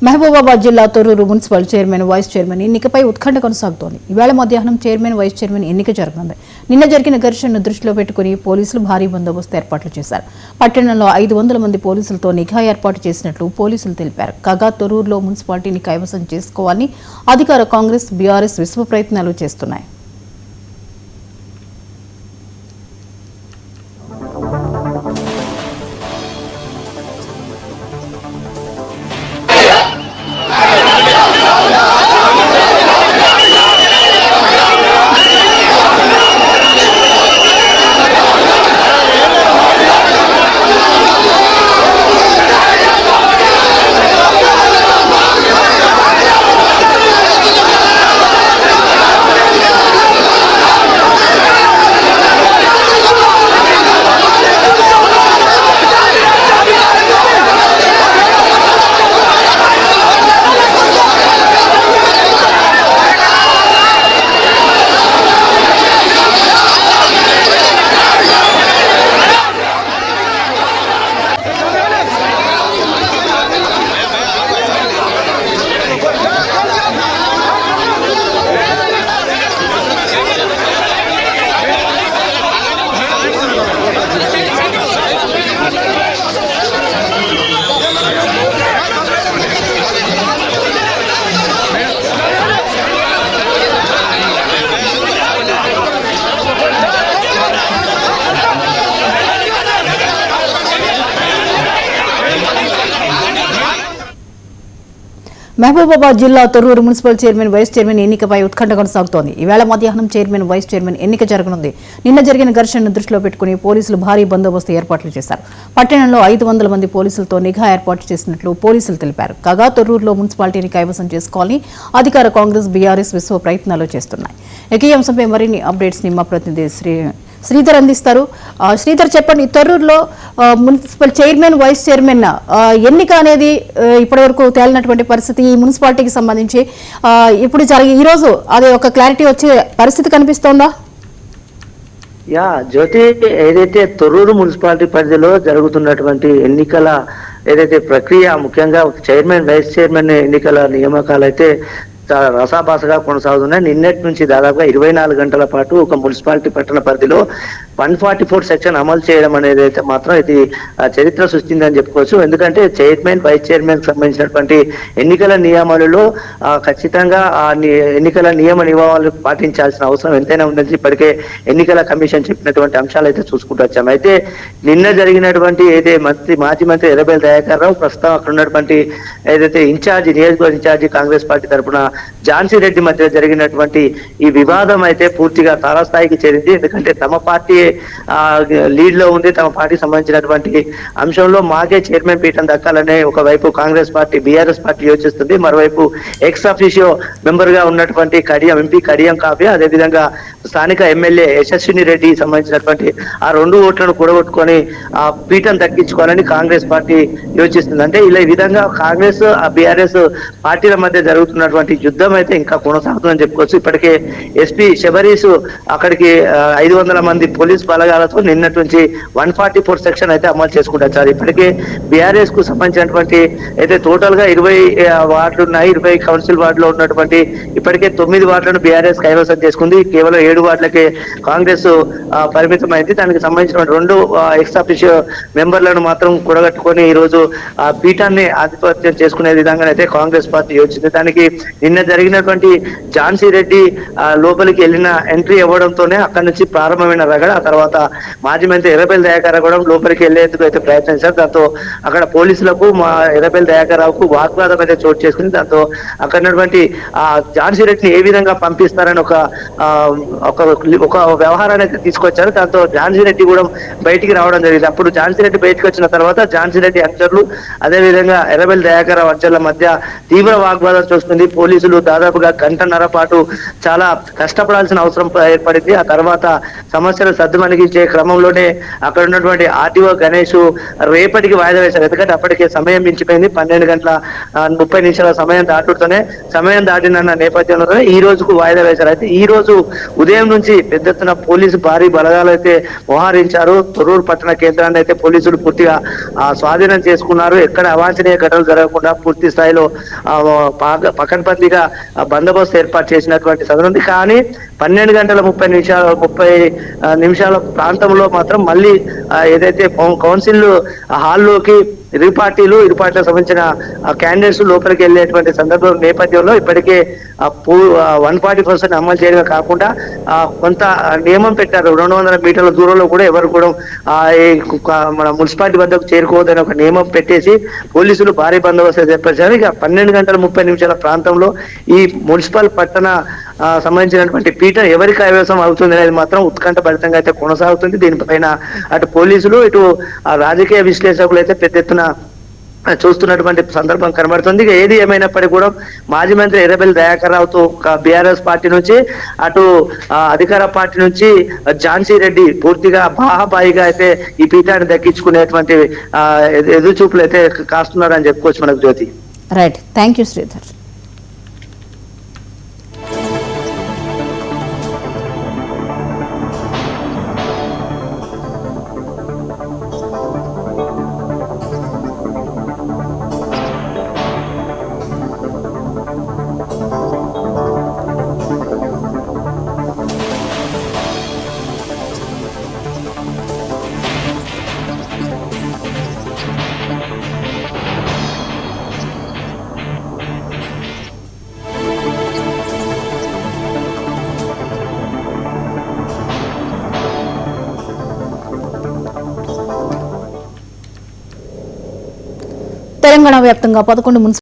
మహబూబాబాద్ జిల్లా Thorrur municipal chairman vice chairman ఎన్నికపై ఉత్కంఠ కొనసాగుతోంది. ఈవేళ మధ్యాహ్నం చైర్మన్ వైస్ చైర్మన్ ఎన్నిక జరగనుంది. నిన్న జరిగిన ఘర్షణను దృష్టిలో పెట్టుకుని పోలీసులు భారీ బందోబస్తు ఏర్పాట్లు చేశారు. పట్టణంలో 500 మంది పోలీసులతో నిఘా ఏర్పాటు చేసినట్లు పోలీసులు తెలిపారు. కాగా తొర్రూరులో మున్సిపాలిటీని కైవసం చేసుకోవాలని అధికార కాంగ్రెస్ బీఆర్ఎస్ విశ్వ ప్రయత్నాలు చేస్తున్నాయి. మహబూబాబాద్ జిల్లా Thorrur municipal chairman vice chairman ఎన్నికపై ఉత్కంఠ కొనసాగుతోంది. ఈవేళ మధ్యాహ్నం చైర్మన్ వైస్ చైర్మన్ ఎన్నిక జరగనుంది. నిన్న జరిగిన ఘర్షణను దృష్టిలో పెట్టుకుని పోలీసులు భారీ బందోబస్తు ఏర్పాట్లు చేశారు. పట్టణంలో 500 మంది పోలీసులతో నిఘా ఏర్పాటు చేసినట్లు పోలీసులు తెలిపారు. కాగా తొర్రూరులో మున్సిపాలిటీని కైవసం చేసుకోవాలని అధికార కాంగ్రెస్ బీఆర్ఎస్ విశ్వ ప్రయత్నాలు చేస్తున్నాయి. ఈ అంశంపై మరిన్ని అప్డేట్స్ ని మా ప్రతినిధి శ్రీధర్ అందిస్తారు. శ్రీధర్, చెప్పండి, తొర్రూరులో మున్సిపల్ చైర్మన్ వైస్ చైర్మన్ ఎన్నిక అనేది ఇప్పటివరకు తేలినటువంటి పరిస్థితి ఈ మున్సిపాలిటీకి సంబంధించి ఇప్పుడు ఈ రోజు అదే ఒక క్లారిటీ వచ్చే పరిస్థితి కనిపిస్తోందా? జ్యోతి, ఏదైతే తొర్రూరు మున్సిపాలిటీ పరిధిలో జరుగుతున్నటువంటి ఎన్నికల ఏదైతే ప్రక్రియ, ముఖ్యంగా చైర్మన్ వైస్ చైర్మన్ ఎన్నికల నియామకాలు అయితే రసాభాసగా కొనసాగుతున్నాయి. నిన్నటి నుంచి దాదాపుగా 24 గంటల పాటు ఒక మున్సిపాలిటీ పట్టణ పరిధిలో 144 సెక్షన్ అమలు చేయడం అనేది అయితే మాత్రం ఇది చరిత్ర సృష్టిందని చెప్పుకోవచ్చు. ఎందుకంటే చైర్మన్ వైస్ చైర్మన్ సంబంధించినటువంటి ఎన్నికల నియమాలలో ఖచ్చితంగా ఆ ఎన్నికల నియమాలు పాటించాల్సిన అవసరం ఎంతైనా ఉందని ఇప్పటికే ఎన్నికల కమిషన్ చెప్పినటువంటి అంశాలు అయితే చూసుకుంటూ వచ్చాము. అయితే నిన్న జరిగినటువంటి ఏదైతే మాజీ మంత్రి ఎర్రబెల్లి దయాకర్ రావు, ప్రస్తుతం అక్కడ ఉన్నటువంటి ఏదైతే నియోజకవర్గ ఇన్ఛార్జి కాంగ్రెస్ పార్టీ తరఫున ఝాన్సీ రెడ్డి మధ్య జరిగినటువంటి ఈ వివాదం అయితే పూర్తిగా తారాస్థాయికి చేరింది. ఎందుకంటే తమ పార్టీ లీడ్ లో ఉంది, తమ పార్టీకి సంబంధించినటువంటి అంశంలో మాకే చైర్మన్ పీఠం దక్కాలనే ఒకవైపు కాంగ్రెస్ పార్టీ బీఆర్ఎస్ పార్టీ యోచిస్తుంది. మరోవైపు ఎక్స్ అఫీషియో మెంబర్ గా ఉన్నటువంటి ఎంపీ కడియం కావ్య, అదేవిధంగా స్థానిక ఎమ్మెల్యే యశస్విని రెడ్డి సంబంధించినటువంటి ఆ 2 ఓట్లను కూడగొట్టుకొని ఆ పీఠం దక్కించుకోవాలని కాంగ్రెస్ పార్టీ యోచిస్తుంది. అంటే ఇలా ఈ విధంగా కాంగ్రెస్ బీఆర్ఎస్ పార్టీల మధ్య జరుగుతున్నటువంటి యుద్ధం అయితే ఇంకా కొనసాగుతుందని చెప్పుకోవచ్చు. ఇప్పటికే ఎస్పీ శబరీష్ అక్కడికి 500 మంది పోలీస్ బలగాలతో నిన్నటి నుంచి 144 సెక్షన్ అయితే అమలు చేసుకుంటారు. ఇప్పటికే బీఆర్ఎస్ కు సంబంధించినటువంటి అయితే టోటల్ గా 20 వార్డులు ఉన్నాయి. 20 కౌన్సిల్ వార్డులో ఉన్నటువంటి ఇప్పటికే 9 వార్డులను బీఆర్ఎస్ కైవసం చేసుకుంది. కేవలం 7 వార్డులకే కాంగ్రెస్ పరిమితం అయింది. దానికి సంబంధించిన 2 ఎక్స్ అఫీషియో మెంబర్లను మాత్రం కూడగట్టుకొని ఈ రోజు ఆ పీఠాన్ని ఆధిపత్యం చేసుకునే విధంగా అయితే కాంగ్రెస్ పార్టీ యోచింది. దానికి నిన్న జరిగినటువంటి ఝాన్సీ రెడ్డి లోపలికి ఎంట్రీ ఇవ్వడంతోనే అక్కడి నుంచి ప్రారంభమైన రగడ. ఆ తర్వాత మాజీ మంత్రి ఎర్రబెల్లి దయాకర్ రావు కూడా లోపలికి వెళ్లేందుకు అయితే ప్రయత్నించారు. దాంతో అక్కడ పోలీసులకు ఎర్రబెల్లి దయాకర్ రావుకు వాగ్వాదం అయితే చోటు చేసుకుంది. దాంతో అక్కడ ఉన్నటువంటి ఝాన్సీ రెడ్డిని ఏ విధంగా పంపిస్తారని ఒక వ్యవహారాన్ని అయితే తీసుకొచ్చారు. దాంతో ఝాన్సీ రెడ్డి కూడా బయటికి రావడం జరిగింది. అప్పుడు ఝాన్సీ రెడ్డి బయటకు వచ్చిన తర్వాత ఝాన్సీ రెడ్డి అనుచరులు అదేవిధంగా ఎర్రబెల్లి దయాకర్ రావు అనుచరుల మధ్య తీవ్ర వాగ్వాదం చూస్తుంది. పోలీసులు దాదాపుగా 1.5 గంటల పాటు చాలా కష్టపడాల్సిన అవసరం ఏర్పడింది. ఆ తర్వాత సమస్యలు సద్దుమణిగించే క్రమంలోనే అక్కడ ఉన్నటువంటి ఆర్టీఓ గణేష్ రేపటికి వాయిదా వేశారు. ఎందుకంటే అప్పటికే సమయం మించిపోయింది. 12:30 సమయం సమయం దాటినన్న నేపథ్యంలో ఈ రోజుకు వాయిదా వేశారు. అయితే ఈ రోజు ఉదయం నుంచి పెద్ద ఎత్తున పోలీసు భారీ బలగాలు అయితే మోహరించారు. తొర్రూరు పట్టణ కేంద్రాన్ని అయితే పోలీసులు పూర్తిగా స్వాధీనం చేసుకున్నారు. ఎక్కడ అవాంఛనీయ ఘటనలు జరగకుండా పూర్తి స్థాయిలో పకడ్బందీగా బందోబస్తు ఏర్పాటు చేసినటువంటి సందర్భం ఉంది. కానీ 12:30 ప్రాంతంలో మాత్రం మళ్ళీ ఏదైతే కౌన్సిల్ హాల్లోకి ఇరు పార్టీలకు సంబంధించిన క్యాండిడేట్స్ లోపలికి వెళ్ళేటువంటి సందర్భం నేపథ్యంలో ఇప్పటికే 140% అమలు చేయడమే కాకుండా కొంత నియమం పెట్టారు. 200 మీటర్ల దూరంలో కూడా ఎవరు కూడా మన మున్సిపాలిటీ వద్దకు చేరుకోవద్దని ఒక నియమం పెట్టేసి పోలీసులు భారీ బందోబస్తు ఏర్పరిచారు. ఇక 12:30 ప్రాంతంలో ఈ మున్సిపల్ పట్టణ సంబంధించినటువంటి పీఠ ఎవరి కైవసం అవుతుంది అనేది మాత్రం ఉత్కంఠభరితంగా అయితే కొనసాగుతుంది. దీనిపైన అటు పోలీసులు ఇటు రాజకీయ విశ్లేషకులు అయితే పెద్ద ఎత్తున చూస్తున్నటువంటి సందర్భం కనబడుతుంది. ఇక ఏది ఏమైనప్పటికీ కూడా మాజీ మంత్రి ఎర్రబెల్లి దయాకర్ రావుతో బీఆర్ఎస్ పార్టీ నుంచి అటు అధికార పార్టీ నుంచి ఝాన్సీ రెడ్డి పూర్తిగా బాహాబాయిగా అయితే ఈ పీఠాన్ని దక్కించుకునేటువంటి ఎదురు చూపులు అయితే కాస్తున్నారని చెప్పుకోవచ్చు మనకు Jyothi. Right, thank you Sridhar. Telangana వ్యాప్తంగా 11 మున్సిపల్